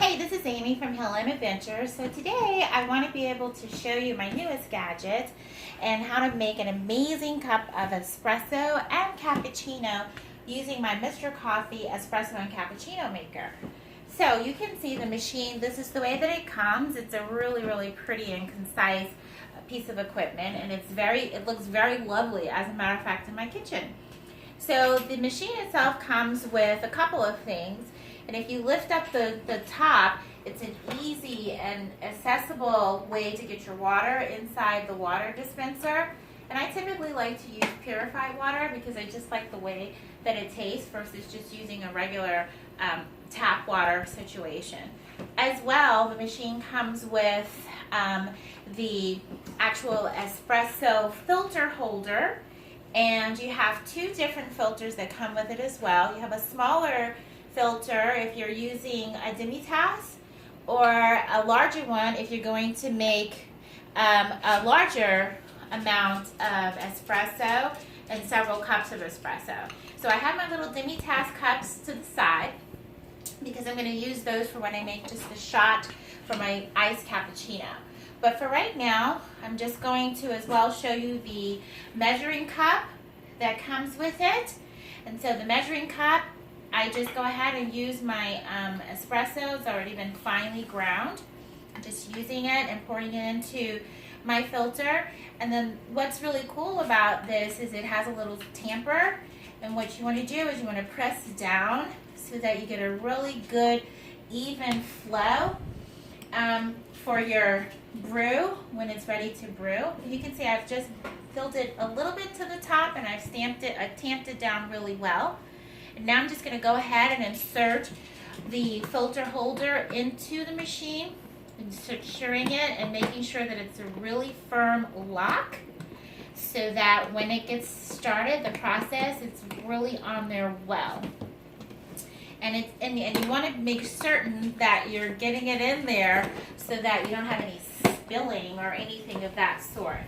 Hey, this is Amy from Hillham Adventures. So today I want to be able to show you my newest gadget and how to make an amazing cup of espresso and cappuccino using my Mr. Coffee Espresso and Cappuccino Maker. So you can see the machine. This is the way that it comes. It's a really pretty and concise piece of equipment, and it looks very lovely, as a matter of fact, in my kitchen. So the machine itself comes with a couple of things. And if you lift up the top, it's an easy and accessible way to get your water inside the water dispenser. And I typically like to use purified water because I just like the way that it tastes versus just using a regular tap water situation. As well, the machine comes with the actual espresso filter holder, and you have two different filters that come with it as well. You have a smaller filter if you're using a demi-tasse, or a larger one if you're going to make a larger amount of espresso and several cups of espresso. So I have my little demi-tasse cups to the side because I'm going to use those for when I make just the shot for my iced cappuccino. But for right now, I'm just going to as well show you the measuring cup that comes with it. And so the measuring cup, I just go ahead and use my espresso. It's already been finely ground. I'm just using it and pouring it into my filter. And then what's really cool about this is it has a little tamper. And what you want to do is you want to press down so that you get a really good even flow for your brew when it's ready to brew. You can see I've just filled it a little bit to the top, and I've tamped it down really well. And now I'm just going to go ahead and insert the filter holder into the machine, and securing it and making sure that it's a really firm lock so that when it gets started, the process, it's really on there well. And you want to make certain that you're getting it in there so that you don't have any spilling or anything of that sort.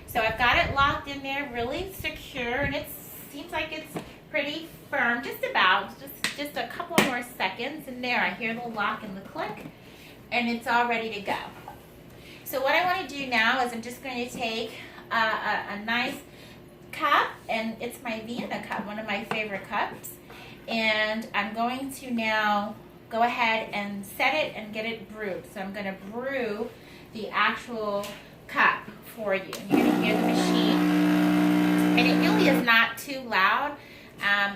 So I've got it locked in there, really secure, and it seems like it's pretty firm, just a couple more seconds, and there I hear the lock and the click, and it's all ready to go. So what I want to do now is I'm just going to take a nice cup, and it's my Vienna cup, one of my favorite cups, and I'm going to now go ahead and set it and get it brewed. So I'm going to brew the actual cup for you. You're going to hear the machine, and it really is not too loud.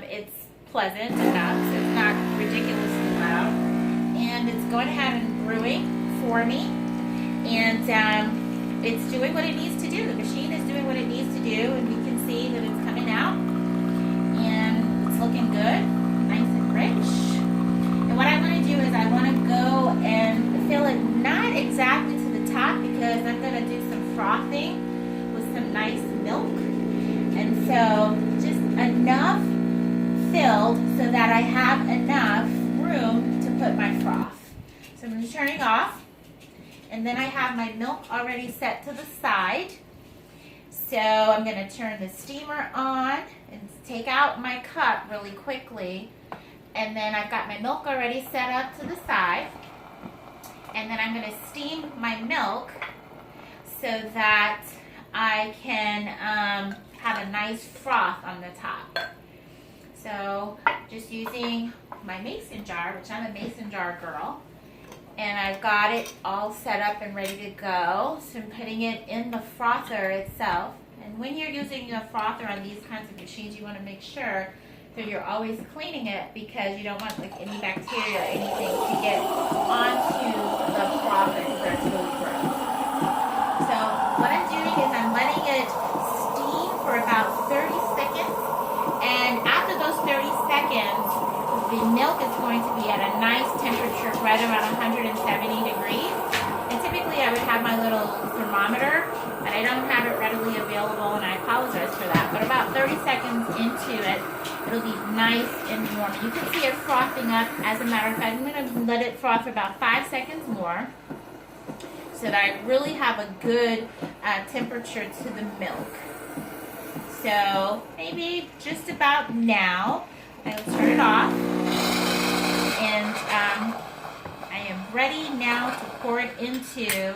It's pleasant enough, so it's not ridiculously loud. And it's going ahead and brewing for me. And it's doing what it needs to do. The machine is doing what it needs to do, and you can see that it's coming out. And it's looking good, nice and rich. And what I want to do is I want to go and fill it not exactly to the top because I'm going to do some frothing with some nice milk. And so just enough filled so that I have enough room to put my froth. So I'm going to turn it off, and then I have my milk already set to the side. So I'm going to turn the steamer on and take out my cup really quickly, and then I've got my milk already set up to the side, and then I'm going to steam my milk so that I can have a nice froth on the top. So just using my mason jar, which I'm a mason jar girl, and I've got it all set up and ready to go. So I'm putting it in the frother itself. And when you're using a frother on these kinds of machines, you want to make sure that you're always cleaning it because you don't want like any bacteria or anything to get onto the frother because that's really gross. So what I'm doing is I'm letting it steam for about 30 seconds. And after those 30 seconds, the milk is going to be at a nice temperature, right around 170 degrees. And typically I would have my little thermometer, but I don't have it readily available, and I apologize for that. But about 30 seconds into it, it'll be nice and warm. You can see it frothing up. As a matter of fact, I'm going to let it froth for about 5 seconds more so that I really have a good temperature to the milk. So maybe just about now, I'll turn it off, and ready now to pour it into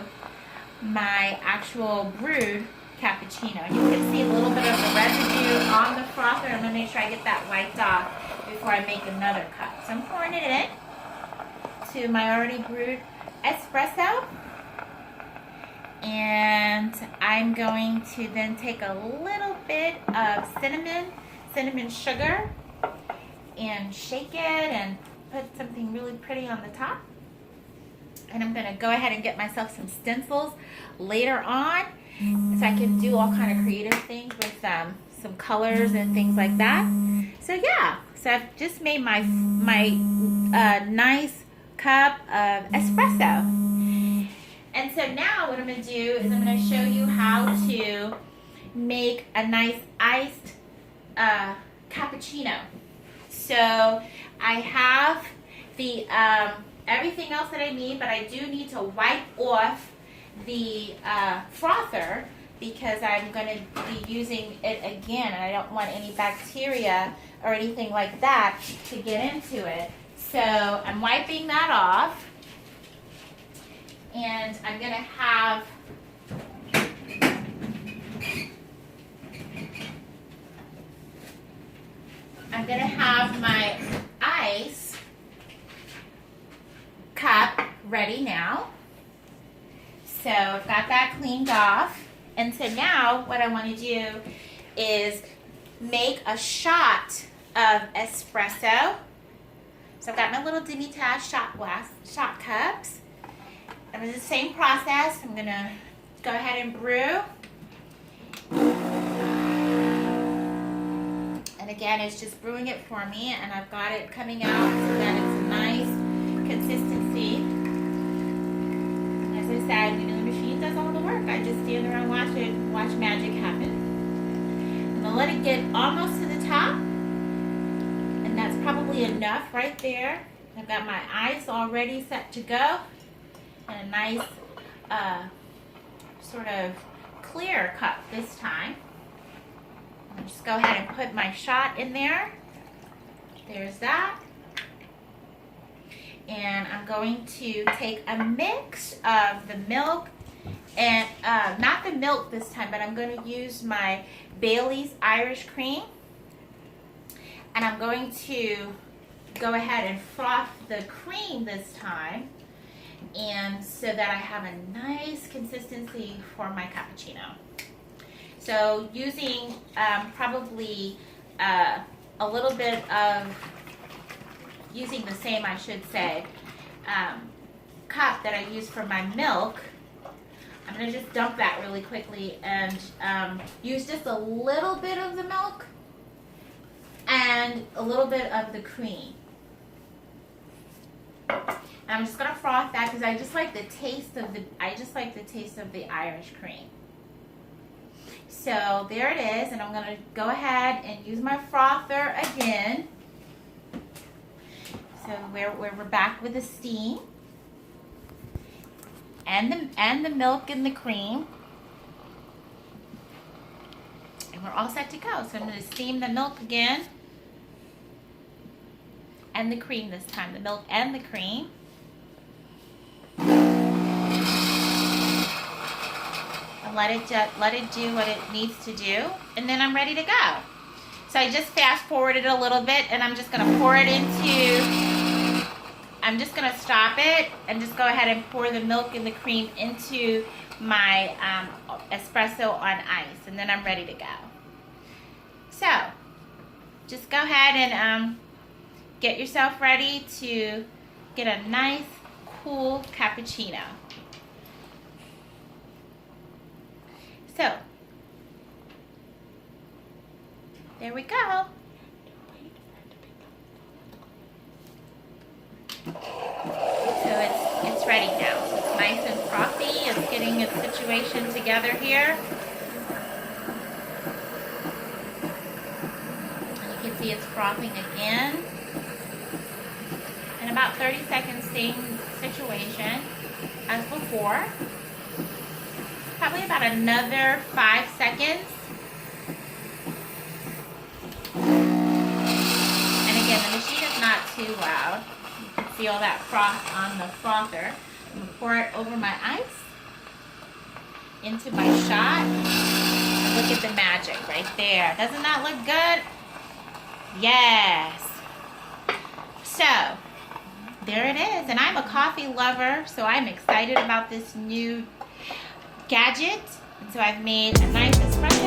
my actual brewed cappuccino. And you can see a little bit of the residue on the frother. I'm going to make sure I get that wiped off before I make another cup. So I'm pouring it in to my already brewed espresso. And I'm going to then take a little bit of cinnamon sugar, and shake it and put something really pretty on the top. And I'm going to go ahead and get myself some stencils later on so I can do all kind of creative things with some colors and things like that. So yeah, so I've just made my nice cup of espresso. And so now what I'm going to do is I'm going to show you how to make a nice iced cappuccino. So I have the everything else that I need, but I do need to wipe off the frother because I'm going to be using it again, and I don't want any bacteria or anything like that to get into it. So I'm wiping that off, and I'm going to have my ice cup ready now. So I've got that cleaned off. And so now what I want to do is make a shot of espresso. So I've got my little Demi-Tasse shot cups. And it's the same process. I'm going to go ahead and brew. And again, it's just brewing it for me, and I've got it coming out so that it's a nice consistency. As I said, the machine does all the work. I just stand around and watch magic happen. I'm going to let it get almost to the top, and that's probably enough right there. I've got my ice already set to go, and a nice sort of clear cup this time. I'll just go ahead and put my shot in there. There's that. And I'm going to take a mix of the milk, and not the milk this time, but I'm going to use my Bailey's Irish cream. And I'm going to go ahead and froth the cream this time, and so that I have a nice consistency for my cappuccino. So using probably a little bit of, using the same, I should say, cup that I use for my milk, I'm going to just dump that really quickly and use just a little bit of the milk and a little bit of the cream. And I'm just going to froth that because I just like the taste of the Irish cream. So there it is, and I'm going to go ahead and use my frother again. So we're back with the steam and the milk and the cream, and we're all set to go. So I'm going to steam the milk again and the cream this time, the milk and the cream. Let it do what it needs to do, and then I'm ready to go. So I just fast forwarded a little bit, and I'm just going to pour it into, I'm just going to stop it and just go ahead and pour the milk and the cream into my espresso on ice, and then I'm ready to go. So just go ahead and get yourself ready to get a nice cool cappuccino. So, there we go. So it's ready now. So it's nice and frothy. It's getting its situation together here. And you can see it's frothing again. In about 30 seconds, same situation as before. Probably about another 5 seconds. And again, the machine is not too loud. You can see all that froth on the frother. I'm gonna pour it over my ice, into my shot, and look at the magic right there. Doesn't that look good? Yes. So, there it is. And I'm a coffee lover, so I'm excited about this new gadget. And so I've made a nice espresso